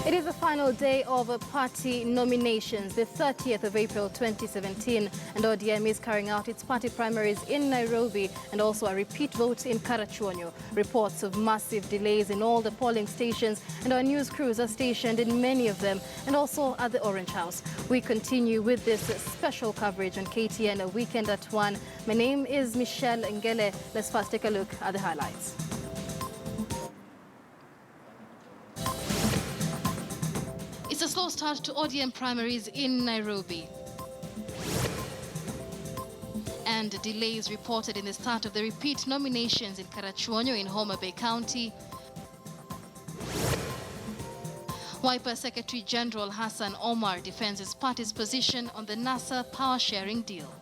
It is the final day of party nominations, the 30th of April 2017, and ODM is carrying out its party primaries in Nairobi and also a repeat vote in Karachuonyo. Reports of massive delays in all the polling stations, and our news crews are stationed in many of them and also at the Orange House. We continue with this special coverage on KTN Weekend at 1. My name is Michelle Ngele. Let's first take a look at the highlights. It's a slow start to ODM primaries in Nairobi. And delays reported in the start of the repeat nominations in Karachuonyo in Homa Bay County. Wiper Secretary General Hassan Omar defends his party's position on the NASA power sharing deal.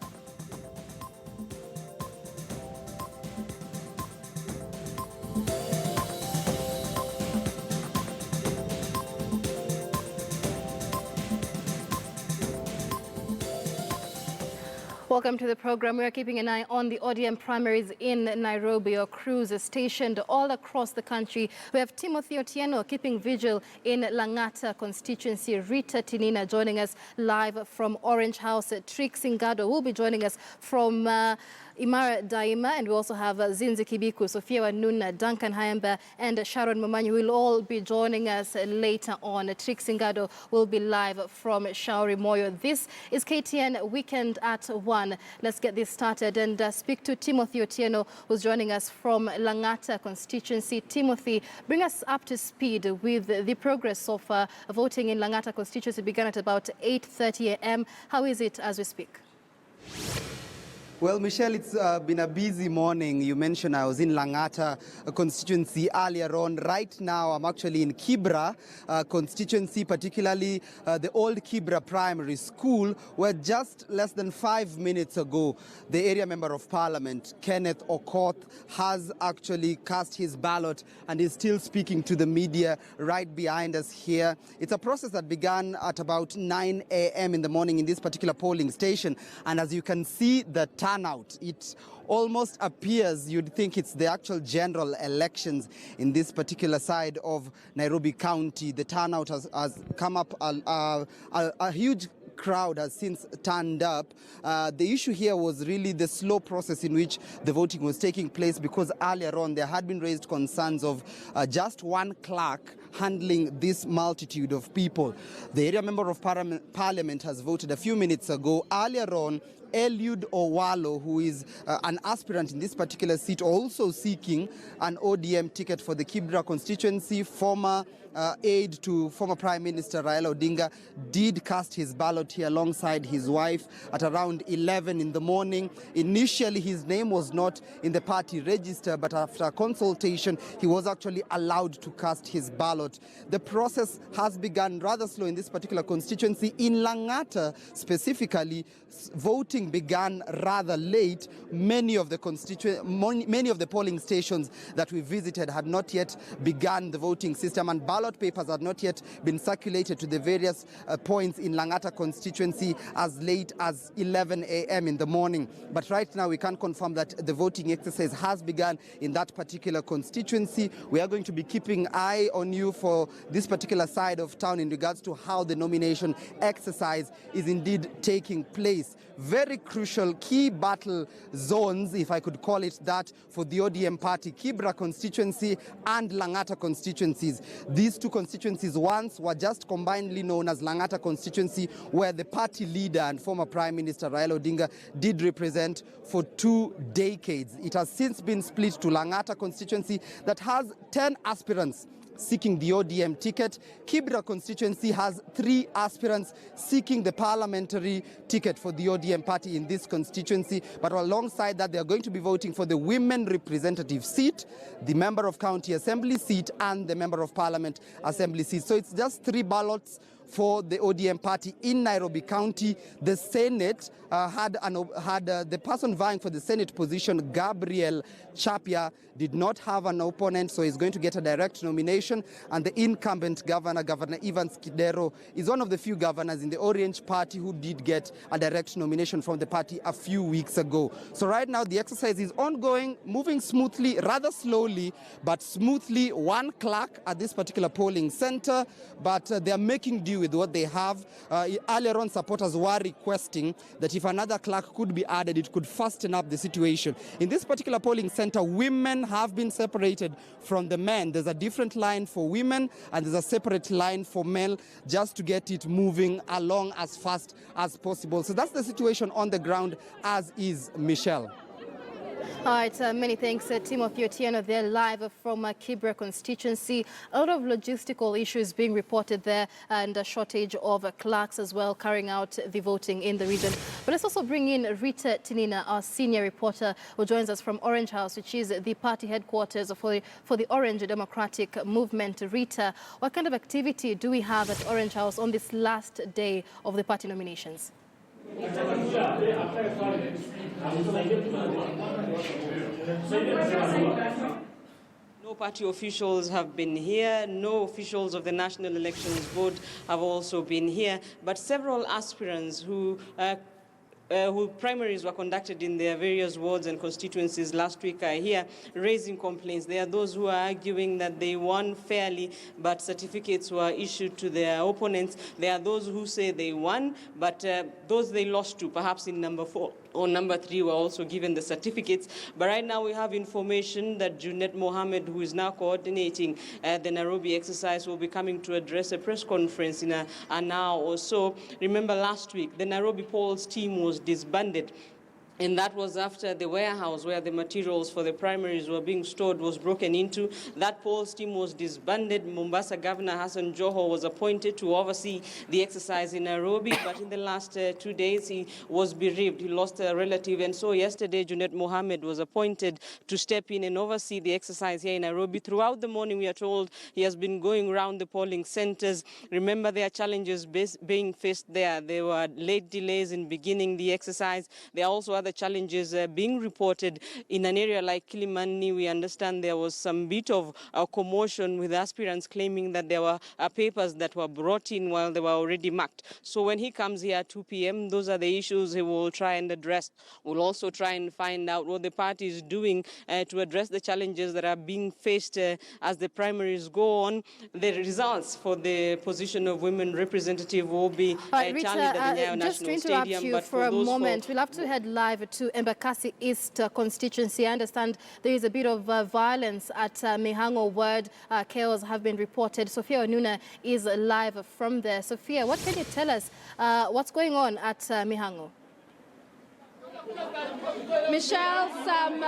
Welcome to the program. We are keeping an eye on the ODM primaries in Nairobi. Our crews are stationed all across the country. We have Timothy Otieno keeping vigil in Lang'ata constituency. Rita Tinina joining us live from Orange House. Trix Ngado will be joining us from Imara Daima, and we also have Zinzi Kibiku, Sophia Wanuna, Duncan Hayamba, and Sharon Momanyi will all be joining us later on. Trix Ngado will be live from Shauri Moyo. This is KTN Weekend at 1. Let's get this started and speak to Timothy Otieno, who's joining us from Lang'ata constituency. Timothy, bring us up to speed with the progress of voting in Lang'ata constituency. Began at about 8:30 a.m. How is it as we speak? Well, Michelle, it's been a busy morning. You mentioned I was in Lang'ata constituency earlier on. Right now, I'm actually in Kibra constituency, particularly the old Kibra Primary School, where just less than 5 minutes ago, the area member of parliament, Kenneth Okoth, has actually cast his ballot and is still speaking to the media right behind us here. It's a process that began at about 9 a.m. in the morning in this particular polling station. And as you can see, the turnout, it almost appears you'd think it's the actual general elections in this particular side of Nairobi County. The turnout has come up, a huge crowd has since turned up. The issue here was really the slow process in which the voting was taking place, because earlier on there had been raised concerns of just one clerk handling this multitude of people. The area member of parliament has voted a few minutes ago. Earlier on, Eliud Owalo, who is an aspirant in this particular seat, also seeking an ODM ticket for the Kibra constituency, former aide to former Prime Minister Raila Odinga, did cast his ballot here alongside his wife at around 11 in the morning. Initially, his name was not in the party register, but after consultation, he was actually allowed to cast his ballot. The process has begun rather slow in this particular constituency. In Lang'ata specifically, voting began rather late. Many of the polling stations that we visited had not yet begun the voting system, and ballot papers had not yet been circulated to the various points in Lang'ata constituency as late as 11 a.m. in the morning. But right now we can confirm that the voting exercise has begun in that particular constituency. We are going to be keeping eye on you for this particular side of town in regards to how the nomination exercise is indeed taking place. Very crucial key battle zones, if I could call it that, for the ODM party, Kibra constituency and Lang'ata constituencies. These two constituencies once were just combinedly known as Lang'ata constituency, where the party leader and former Prime Minister Raila Odinga did represent for 2 decades. It has since been split to Lang'ata constituency that has 10 aspirants seeking the ODM ticket. Kibra constituency has 3 aspirants seeking the parliamentary ticket for the ODM party in this constituency. But alongside that, they are going to be voting for the women representative seat, the member of county assembly seat, and the member of parliament assembly seat. So it's just 3 ballots for the ODM party in Nairobi County. The Senate had the person vying for the Senate position, Gabriel Chapia, did not have an opponent, so he's going to get a direct nomination. And the incumbent governor, Governor Evans Kidero, is one of the few governors in the Orange Party who did get a direct nomination from the party a few weeks ago. So right now the exercise is ongoing, moving smoothly, rather slowly, but smoothly. One clerk at this particular polling center, but they are making do with what they have. Earlier on, supporters were requesting that if another clerk could be added, it could fasten up the situation. In this particular polling center, women have been separated from the men. There's a different line for women and there's a separate line for men, just to get it moving along as fast as possible. So that's the situation on the ground, as is Michelle. All right, many thanks, Timothy Otieno there live from Kibra constituency. A lot of logistical issues being reported there and a shortage of clerks as well carrying out the voting in the region. But let's also bring in Rita Tinina, our senior reporter, who joins us from Orange House, which is the party headquarters for the Orange Democratic Movement. Rita, what kind of activity do we have at Orange House on this last day of the party nominations? No party officials have been here. No officials of the National Elections Board have also been here. But several aspirants who primaries were conducted in their various wards and constituencies last week are here raising complaints. There are those who are arguing that they won fairly, but certificates were issued to their opponents. There are those who say they won, but those they lost to, perhaps in number 4 or number 3, were also given the certificates. But right now we have information that Junet Mohammed, who is now coordinating the Nairobi exercise, will be coming to address a press conference in an hour or so. Remember last week, the Nairobi polls team was disbanded. And that was after the warehouse where the materials for the primaries were being stored was broken into. That polls team was disbanded. Mombasa Governor Hassan Joho was appointed to oversee the exercise in Nairobi, but in the last 2 days he was bereaved. He lost a relative, and so yesterday Junet Mohammed was appointed to step in and oversee the exercise here in Nairobi. Throughout the morning, we are told he has been going around the polling centers. Remember, there are challenges being faced there. There were late delays in beginning the exercise. There are also other challenges being reported in an area like Kilimani. We understand there was some bit of commotion with aspirants claiming that there were papers that were brought in while they were already marked. So when he comes here at 2 p.m., those are the issues he will try and address. We'll also try and find out what the party is doing to address the challenges that are being faced as the primaries go on. The results for the position of women representative will be tallied at the Nyayo National Stadium. Just to interrupt you for a moment, we'll have to head live to Embakasi East constituency. I understand there is a bit of violence at Mihango ward. Chaos have been reported. Sophia Onuna is live from there. Sophia, what can you tell us? What's going on at Mihango? Michelle, some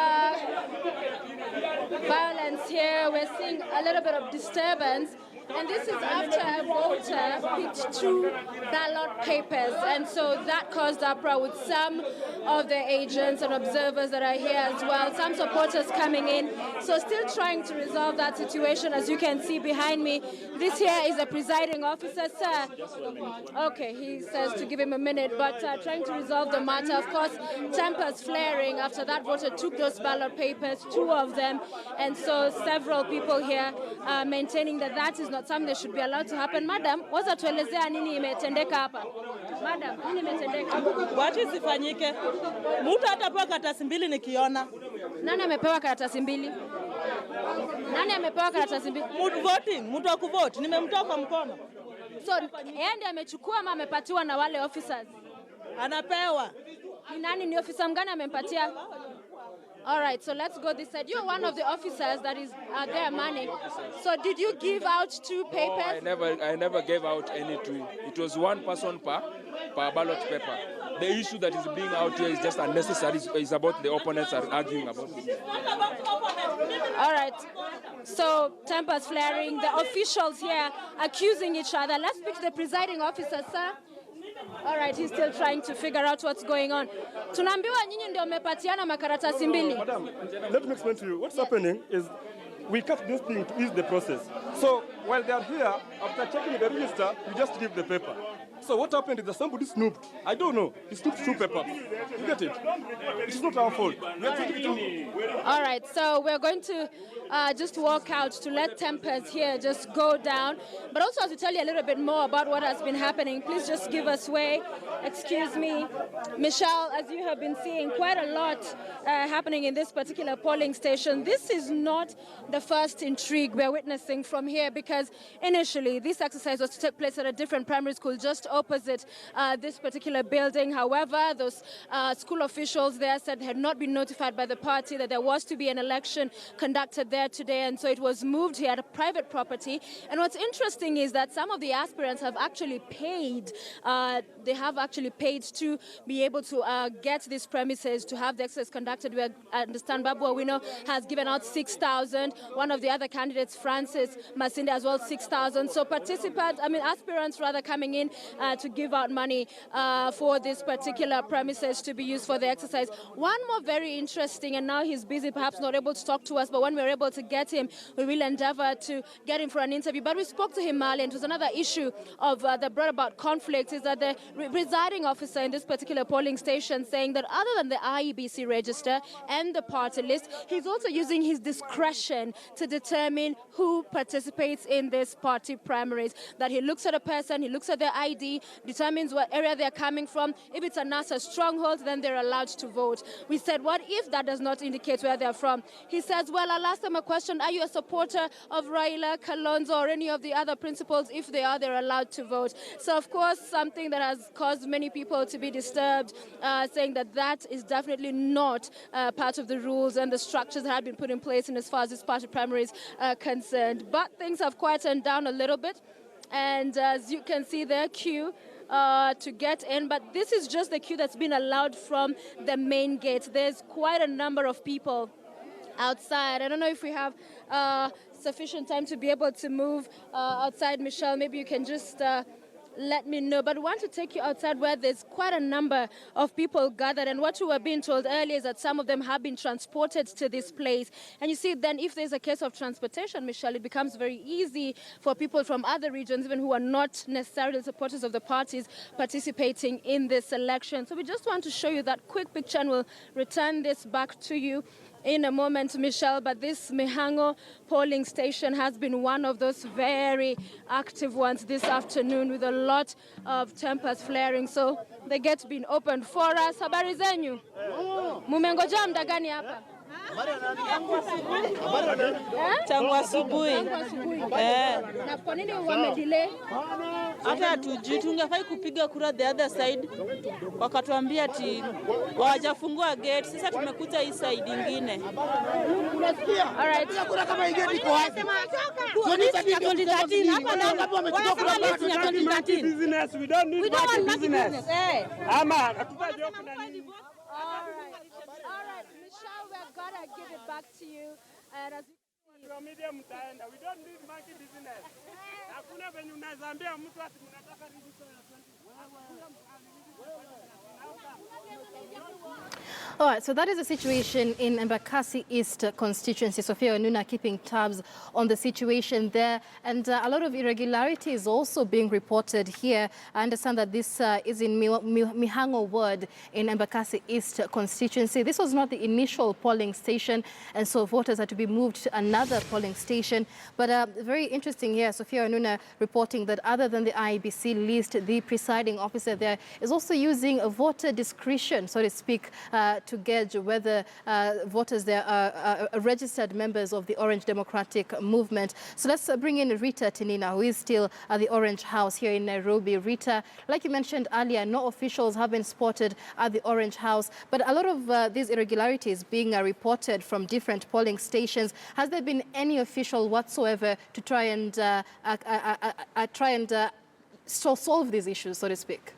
violence here. We're seeing a little bit of disturbance. And this is after a voter picked 2 ballot papers. And so that caused uproar with some of the agents and observers that are here as well. Some supporters coming in. So still trying to resolve that situation. As you can see behind me, this here is a presiding officer, sir. Okay, he says to give him a minute, but trying to resolve the matter. Of course, tempers flaring after that voter took those ballot papers, 2 of them. And so several people here are maintaining that that is not something that should be allowed to happen. Madam, waza tuelezea nini imetendeka hapa? Madam, nini imetendeka? Wacha isifanyike. Mtu atapewa karatasi 2 nikiona. Nani amepewa karatasi 2? Nani amepewa karatasi 2? Mtu voting, mtu wa kuvote, nimemtoa kwa mkono. So, yeye ndiye amechukua ama amepatiwa na wale officers? Anapewa. Ni nani, ni officer mgani amempatia? All right, so let's go this side. You're one of the officers that is there manning. So did you give out 2 papers? No, I never gave out any 2. It was 1 person per ballot paper. The issue that is being out here is just unnecessary. It's about the opponents are arguing about it. All right. So tempers flaring. The officials here accusing each other. Let's speak to the presiding officer, sir. All right, he's still trying to figure out what's going on. Tunaambiwa nyinyi ndio mmepatiana makaratasi 2. Madam, let me explain to you. What's happening is we cut this thing to ease the process. So while they are here, after checking the register, you just give the paper. So what happened is that somebody snooped. I don't know. He snooped 2 papers. You get it? It's not our fault. We are taking it to... All right, so we're going to just walk out to let tempers here just go down. But also to tell you a little bit more about what has been happening, please just give us way. Excuse me. Michelle, as you have been seeing, quite a lot happening in this particular polling station. This is not the first intrigue we're witnessing from here, because initially this exercise was to take place at a different primary school just opposite this particular building. However, those school officials there said they had not been notified by the party that there was to be an election conducted there today, and so it was moved here at a private property. And what's interesting is that some of the aspirants have actually paid. They have actually paid to be able to get these premises to have the exercise conducted. We understand Babu Awino has given out 6,000. One of the other candidates, Francis Masinde, as well, 6,000. So aspirants rather coming in to give out money for this particular premises to be used for the exercise. One more very interesting, and now he's busy, perhaps not able to talk to us, but when we're able to get him, we will endeavor to get him for an interview. But we spoke to him earlier, and it was another issue of that brought about conflict, is that the presiding officer in this particular polling station saying that other than the IEBC register and the party list, he's also using his discretion to determine who participates in this party primaries. That he looks at a person, he looks at their ID, determines what area they're coming from. If it's a NASA stronghold, then they're allowed to vote. We said, what if that does not indicate where they're from? He says, well, I'll ask them a question. Are you a supporter of Raila, Kalonzo, or any of the other principals? If they are, they're allowed to vote. So, of course, something that has caused many people to be disturbed, saying that that is definitely not part of the rules and the structures that had been put in place in as far as this party primaries are concerned. But things have quietened down a little bit. And as you can see, their queue to get in, but this is just the queue that's been allowed from the main gate. There's quite a number of people outside. I don't know if we have sufficient time to be able to move outside. Michelle, maybe you can just let me know. But I want to take you outside where there's quite a number of people gathered. And what we were being told earlier is that some of them have been transported to this place. And you see, then if there's a case of transportation, Michelle, it becomes very easy for people from other regions, even who are not necessarily supporters of the parties, participating in this election. So we just want to show you that quick picture, and we'll return this back to you in a moment, Michelle. But this Mihango polling station has been one of those very active ones this afternoon, with a lot of tempers flaring. So the gate's been opened for us. Habari zenyu? Mumengoja muda gani hapa? Tangu asubuhi. Na kwa nini wamedelay? Hata hatujui, tungefai kupiga kura the other side. Wakatuambia ati hawajafungua gate. Sasa tumekuja hii side nyingine. All right. Kura kama hii gate iko wazi. 2013 hapa na ngapi wamechukua kura kwa 2013. business? We don't need business. Ama hatutajua kuna nini. All right, Michelle, we're gonna give it back to you. And as Media mtaenda. We don't need monkey business. Hakuna venye unaweza ambia mtu ati mnataka register ya 20. All right, so that is the situation in Embakasi East constituency. Sophia Onuna keeping tabs on the situation there, and a lot of irregularities also being reported here. I understand that this is in Mihango ward in Embakasi East constituency. This was not the initial polling station, and so voters had to be moved to another polling station. But very interesting here, Sophia Onuna reporting that other than the IEBC list, the presiding officer there is also using a voter discretion, so to speak, to gauge whether voters there are registered members of the Orange Democratic Movement. So let's bring in Rita Tinina, who is still at the Orange House here in Nairobi. Rita, like you mentioned earlier, no officials have been spotted at the Orange House, but a lot of these irregularities being reported from different polling stations. Has there been any official whatsoever to try and solve these issues, so to speak?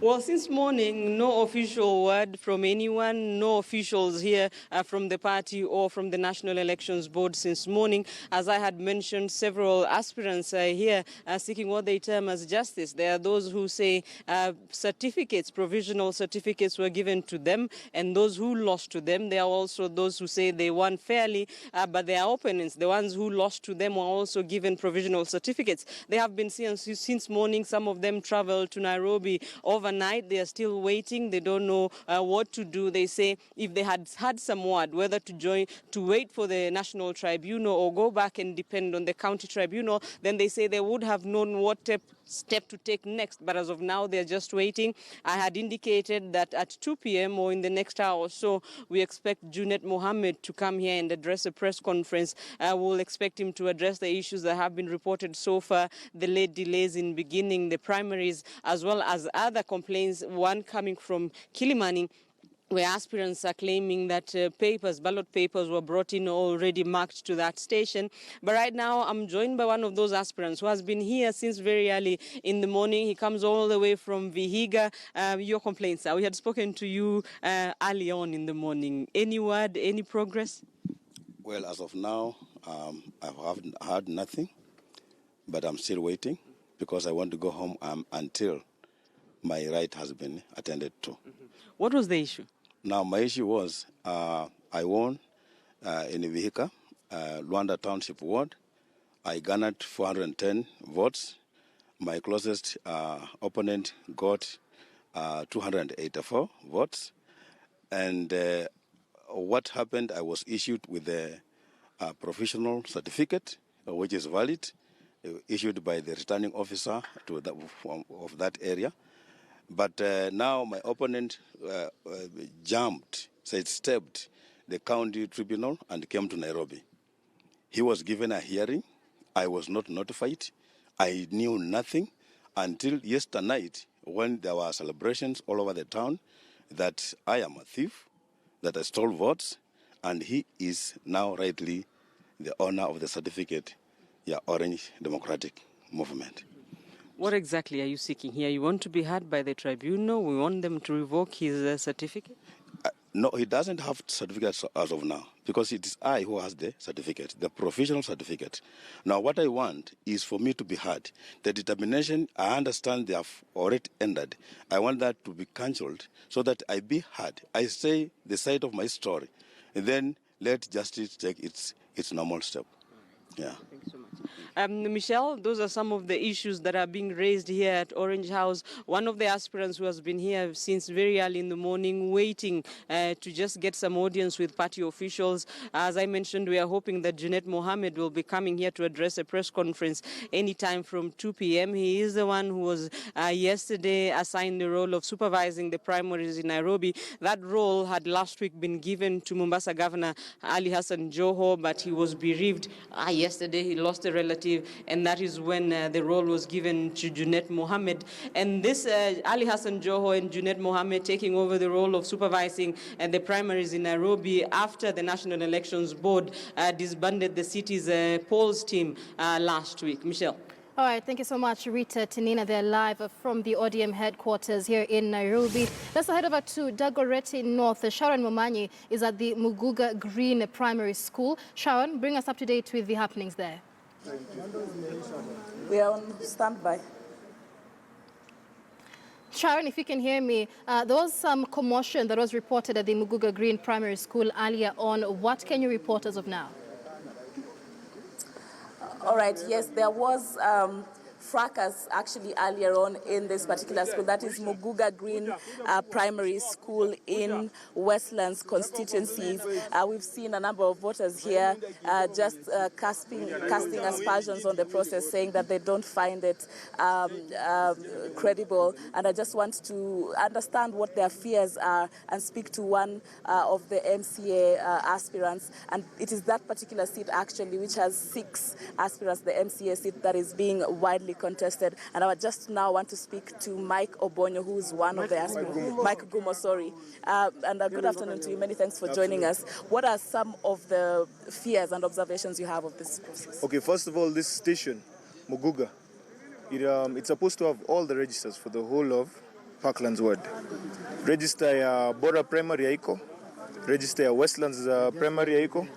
Well, since morning, no official word from anyone, no officials here from the party or from the National Elections Board since morning. As I had mentioned, several aspirants are here seeking what they term as justice. There are those who say certificates, provisional certificates were given to them, and those who lost to them. There are also those who say they won fairly, but their opponents, the ones who lost to them, were also given provisional certificates. They have been seen since morning. Some of them traveled to Nairobi overnight. They are still waiting. They don't know what to do. They say if they had had some word, whether to wait for the National Tribunal or go back and depend on the County Tribunal, then they say they would have known what step to take next. But as of now, they're just waiting. I had indicated that at 2 p.m. or in the next hour or so, we expect Junet Mohammed to come here and address a press conference. We'll expect him to address the issues that have been reported so far, the late delays in beginning the primaries, as well as other complaints, one coming from Kilimani, where aspirants are claiming that ballot papers were brought in already marked to that station. But right now, I'm joined by one of those aspirants who has been here since very early in the morning. He comes all the way from Vihiga. Your complaints, sir. We had spoken to you early on in the morning. Any word, any progress? Well, as of now, I haven't heard nothing, but I'm still waiting because I want to go home until my right has been attended to. Mm-hmm. What was the issue? Now, my issue was I won in Vihiga, Luanda Township Ward. I garnered 410 votes. My closest opponent got 284 votes. And what happened, I was issued with a professional certificate, which is valid, issued by the returning officer of that area. But now my opponent sidestepped the county tribunal and came to Nairobi. He was given a hearing. I was not notified. I knew nothing until yesterday night when there were celebrations all over the town that I am a thief, that I stole votes, and he is now rightly the owner of the certificate, Orange Democratic Movement. What exactly are you seeking here? You want to be heard by the tribunal? We want them to revoke his certificate? No, he doesn't have certificate as of now because it is I who has the certificate, the professional certificate. Now, what I want is for me to be heard. The determination, I understand they have already ended. I want that to be cancelled so that I be heard. I say the side of my story, and then let justice take its normal step. Yeah. Thank you so much. Michelle, those are some of the issues that are being raised here at Orange House. One of the aspirants who has been here since very early in the morning, waiting to just get some audience with party officials. As I mentioned, we are hoping that Junet Mohammed will be coming here to address a press conference anytime from 2 p.m. He is the one who was yesterday assigned the role of supervising the primaries in Nairobi. That role had last week been given to Mombasa Governor Ali Hassan Joho, but he was bereaved. Yesterday he lost a relative, and that is when the role was given to Junet Mohammed. And this Ali Hassan Joho and Junet Mohammed taking over the role of supervising the primaries in Nairobi after the National Elections Board disbanded the city's polls team last week. Michelle. All right, thank you so much, Rita Tinina. They're live from the ODM headquarters here in Nairobi. Let's head over to Dagoretti North. Sharon Momanyi is at the Muguga Green Primary School. Sharon, bring us up to date with the happenings there. We are on standby. Sharon, if you can hear me, there was some commotion that was reported at the Muguga Green Primary School earlier on. What can you report as of now? All right, yes, there was fracas actually earlier on in this particular school. That is Muguga Green Primary School in Westlands constituencies. We've seen a number of voters here just casting aspersions on the process, saying that they don't find it credible. And I just want to understand what their fears are and speak to one of the MCA aspirants. And it is that particular seat actually which has 6 aspirants, the MCA seat that is being widely contested. And I just now want to speak to Mike Obonyo, who is one of the aspirants. Mike Gumo, sorry. And good afternoon to you. Many thanks for joining us. What are some of the fears and observations you have of this process? Okay, first of all, this station, Muguga, it's supposed to have all the registers for the whole of Parklands Ward. Register ya Bora Primary haiko. Register ya Westlands Primary haiko.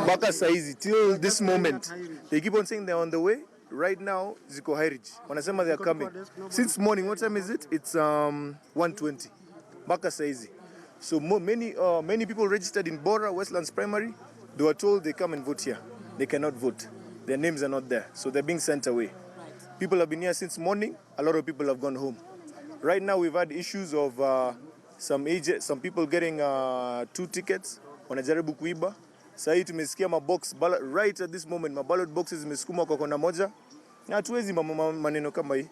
Baka saizi till this moment. They keep on saying they're on the way. Right now, ziko High Ridge. Wanasema they are coming. Since morning, what time is it? It's 1:20. Baka saizi. So many people registered in Bora, Westlands Primary. They were told they come and vote here. They cannot vote. Their names are not there. So they're being sent away. People have been here since morning. A lot of people have gone home. Right now, we've had issues of some people getting 2 tickets. Wanajaribu kuiba. Sasa tumesikia mabox right at this moment, ballot boxes zimesukuma kwa kona moja. Na hatuwezi maneno kama hii.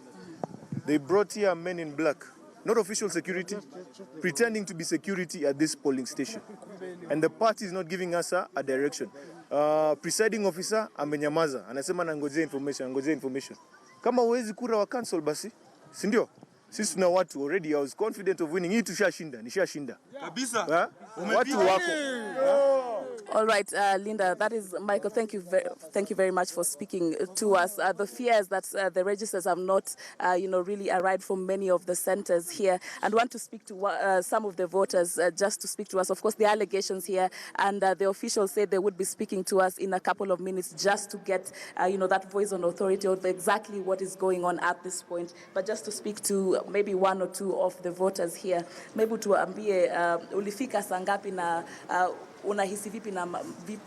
They brought here men in black, not official security, pretending to be security at this polling station. And the party is not giving us a direction. Presiding officer amenyamaza, anasema nangojea information. Kama huwezi kura wa cancel basi, si ndio? Sisi tuna watu already. I was confident of winning. Hii nishashinda. Kabisa. Watu wako. All right, Linda, that is Michael. Thank you very much for speaking to us. The fears that the registers have not, really arrived from many of the centers here, and want to speak to some of the voters just to speak to us. Of course, the allegations here, and the officials said they would be speaking to us in a couple of minutes just to get, that voice on authority of exactly what is going on at this point. But just to speak to maybe 1 or 2 of the voters here, maybe tuambie ulifika sangapi na unahisi vipi na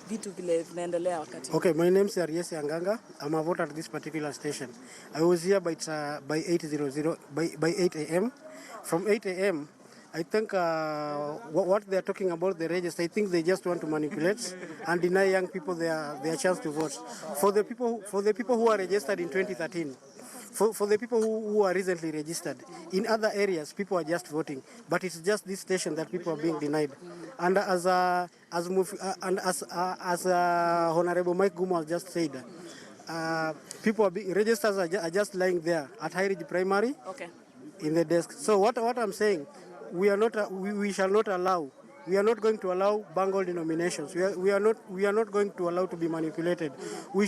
vitu vile vinaendelea wakati? Okay, my name is Ariesi Anganga. I'm a voter at this particular station. I was here by 8 a.m. From 8 a.m. I think what they are talking about the register, I think they just want to manipulate and deny young people their chance to vote. For the people who are registered in 2013. For the people who are recently registered, in other areas, people are just voting, but it's just this station that people are being denied. And as Honorable Mike Gumo has just said, registers are just lying there at High Ridge Primary, in the desk. So what I'm saying, we shall not allow. We are not going to allow bungled nominations. We are not going to allow to be manipulated. We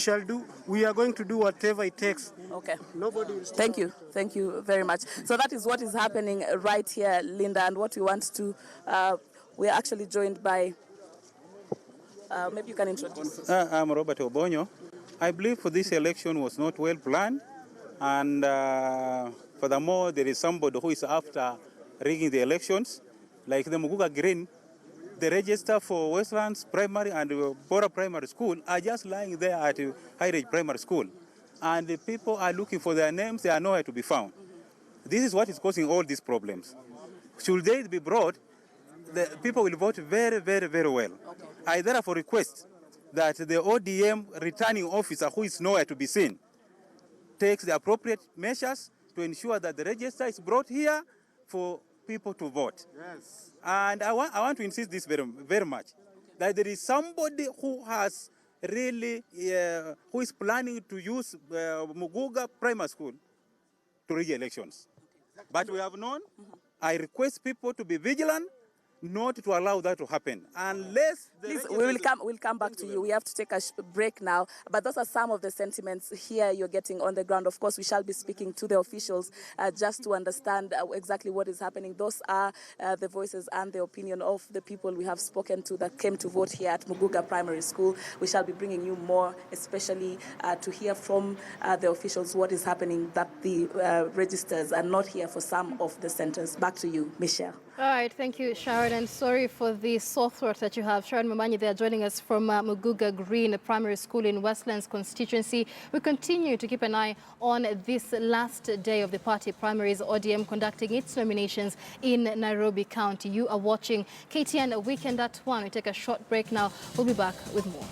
are going to do whatever it takes. Okay. Nobody will stop. Thank you very much. So that is what is happening right here, Linda, and what we want to. We are actually joined by. Maybe you can introduce. I'm Robert Obonyo. I believe for this election was not well planned, and furthermore, there is somebody who is after rigging the elections, like the Muguga Green. The register for Westlands Primary and Bora Primary School are just lying there at High Ridge Primary School. And the people are looking for their names, they are nowhere to be found. This is what is causing all these problems. Should they be brought, the people will vote very, very, very well. I therefore request that the ODM returning officer, who is nowhere to be seen, takes the appropriate measures to ensure that the register is brought here for people to vote. Yes. And I want to insist this very, very much, that there is somebody who has really, who is planning to use Muguga Primary School to rig elections. But we have known, I request people to be vigilant, not to allow that to happen. Unless please, we'll come back to you. We have to take a break now. But those are some of the sentiments here you're getting on the ground. Of course, we shall be speaking to the officials just to understand exactly what is happening. Those are the voices and the opinion of the people we have spoken to that came to vote here at Muguga Primary School. We shall be bringing you more, especially to hear from the officials what is happening, that the registers are not here for some of the centers. Back to you, Michelle. All right, thank you, Sharon, and sorry for the sore throat that you have. Sharon Mamanyi, they are joining us from Muguga Green Primary School in Westlands constituency. We continue to keep an eye on this last day of the party primaries, ODM conducting its nominations in Nairobi County. You are watching KTN Weekend at 1. We take a short break now. We'll be back with more.